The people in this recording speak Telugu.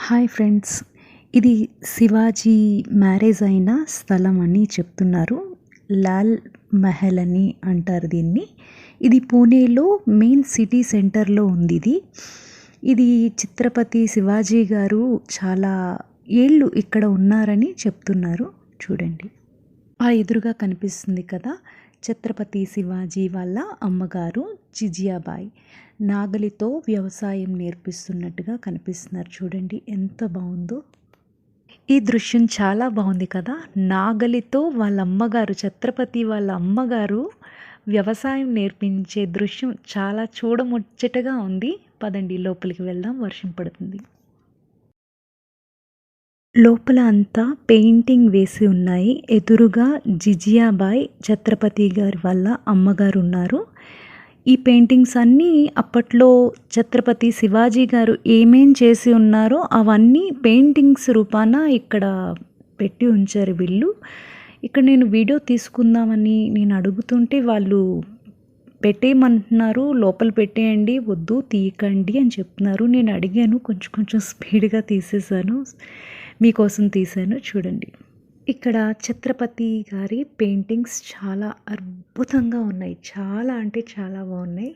హాయ్ ఫ్రెండ్స్, ఇది శివాజీ మ్యారేజ్ అయిన స్థలం అని చెప్తున్నారు. లాల్ మహల్ అని అంటారు దీన్ని. ఇది పూణేలో మెయిన్ సిటీ సెంటర్లో ఉంది. ఇది ఛత్రపతి శివాజీ గారు చాలా ఏళ్ళు ఇక్కడ ఉన్నారని చెప్తున్నారు. చూడండి, ఆ ఎదురుగా కనిపిస్తుంది కదా, ఛత్రపతి శివాజీ వాళ్ళ అమ్మగారు జిజియాబాయి నాగలితో వ్యవసాయం నేర్పిస్తున్నట్టుగా కనిపిస్తున్నారు. చూడండి ఎంత బాగుందో. ఈ దృశ్యం చాలా బాగుంది కదా. నాగలితో వాళ్ళ అమ్మగారు, ఛత్రపతి వాళ్ళ అమ్మగారు వ్యవసాయం నేర్పించే దృశ్యం చాలా చూడముచ్చటగా ఉంది. పదండి లోపలికి వెళ్దాం, వర్షం పడుతుంది. లోపల అంతా పెయింటింగ్ వేసి ఉన్నాయి. ఎదురుగా జిజియాబాయి ఛత్రపతి గారి వాళ్ళ అమ్మగారు ఉన్నారు. ఈ పెయింటింగ్స్ అన్నీ అప్పట్లో ఛత్రపతి శివాజీ గారు ఏమేం చేసి ఉన్నారో అవన్నీ పెయింటింగ్స్ రూపాన ఇక్కడ పెట్టి ఉంచారు వీళ్ళు. ఇక్కడ నేను వీడియో తీసుకుందామని నేను అడుగుతుంటే వాళ్ళు పెట్టేయమంటున్నారు, లోపల పెట్టేయండి, వద్దు తీయకండి అని చెప్తున్నారు. నేను అడిగాను, కొంచెం స్పీడ్గా తీసేసాను, మీకోసం తీశాను. చూడండి, ఇక్కడ ఛత్రపతి గారి పెయింటింగ్స్ చాలా అద్భుతంగా ఉన్నాయి. చాలా అంటే చాలా బాగున్నాయి.